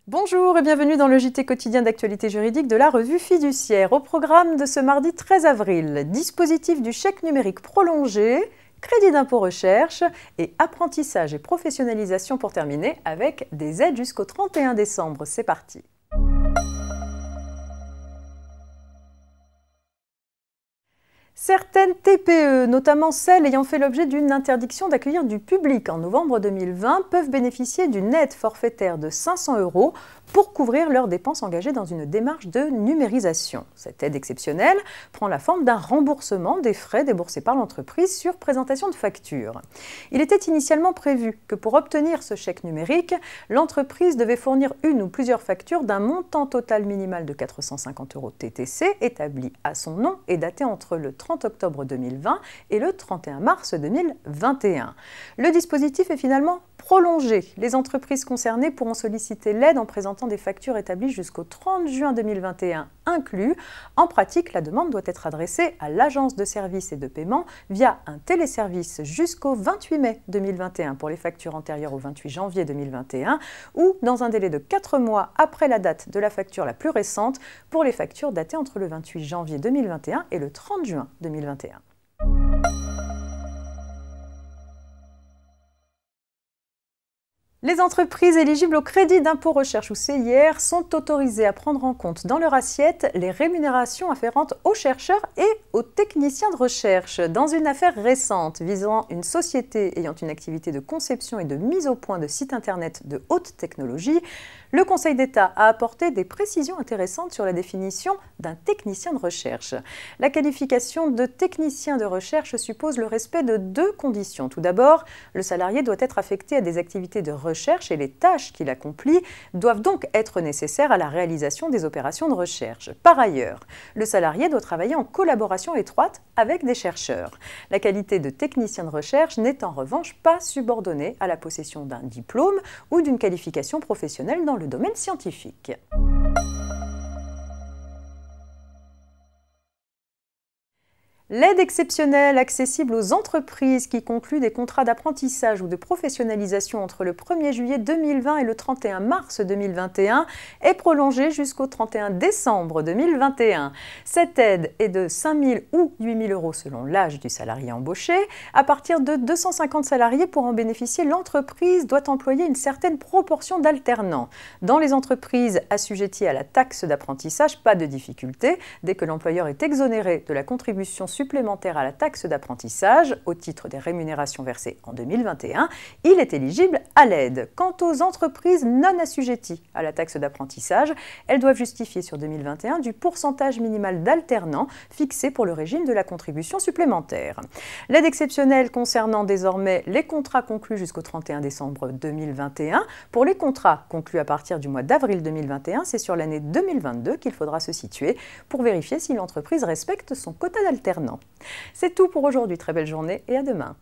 Bonjour et bienvenue dans le JT quotidien d'actualité juridique de la revue Fiduciaire. Au programme de ce mardi 13 avril, dispositif du chèque numérique prolongé, crédit d'impôt recherche et apprentissage et professionnalisation pour terminer avec des aides jusqu'au 31 décembre. C'est parti. Certaines TPE, notamment celles ayant fait l'objet d'une interdiction d'accueillir du public en novembre 2020, peuvent bénéficier d'une aide forfaitaire de 500 € pour couvrir leurs dépenses engagées dans une démarche de numérisation. Cette aide exceptionnelle prend la forme d'un remboursement des frais déboursés par l'entreprise sur présentation de facture. Il était initialement prévu que pour obtenir ce chèque numérique, l'entreprise devait fournir une ou plusieurs factures d'un montant total minimal de 450 € TTC établi à son nom et daté entre le 30 octobre 2020 et le 31 mars 2021. Le dispositif est finalement prolongé. Les entreprises concernées pourront solliciter l'aide en présentant des factures établies jusqu'au 30 juin 2021 inclus. En pratique, la demande doit être adressée à l'agence de services et de paiement via un téléservice jusqu'au 28 mai 2021 pour les factures antérieures au 28 janvier 2021 ou dans un délai de 4 mois après la date de la facture la plus récente pour les factures datées entre le 28 janvier 2021 et le 30 juin 2021. Les entreprises éligibles au crédit d'impôt recherche ou CIR sont autorisées à prendre en compte dans leur assiette les rémunérations afférentes aux chercheurs et aux techniciens de recherche. Dans une affaire récente visant une société ayant une activité de conception et de mise au point de sites internet de haute technologie, le Conseil d'État a apporté des précisions intéressantes sur la définition d'un technicien de recherche. La qualification de technicien de recherche suppose le respect de deux conditions. Tout d'abord, le salarié doit être affecté à des activités de recherche et les tâches qu'il accomplit doivent donc être nécessaires à la réalisation des opérations de recherche. Par ailleurs, le salarié doit travailler en collaboration étroite avec des chercheurs. La qualité de technicien de recherche n'est en revanche pas subordonnée à la possession d'un diplôme ou d'une qualification professionnelle dans le domaine scientifique. L'aide exceptionnelle accessible aux entreprises qui concluent des contrats d'apprentissage ou de professionnalisation entre le 1er juillet 2020 et le 31 mars 2021 est prolongée jusqu'au 31 décembre 2021. Cette aide est de 5 000 ou 8 000 € selon l'âge du salarié embauché. À partir de 250 salariés, pour en bénéficier, l'entreprise doit employer une certaine proportion d'alternants. Dans les entreprises assujetties à la taxe d'apprentissage, pas de difficulté. Dès que l'employeur est exonéré de la contribution supplémentaire à la taxe d'apprentissage au titre des rémunérations versées en 2021, il est éligible à l'aide. Quant aux entreprises non assujetties à la taxe d'apprentissage, elles doivent justifier sur 2021 du pourcentage minimal d'alternants fixé pour le régime de la contribution supplémentaire. L'aide exceptionnelle concernant désormais les contrats conclus jusqu'au 31 décembre 2021. Pour les contrats conclus à partir du mois d'avril 2021, c'est sur l'année 2022 qu'il faudra se situer pour vérifier si l'entreprise respecte son quota d'alternants. C'est tout pour aujourd'hui, très belle journée et à demain.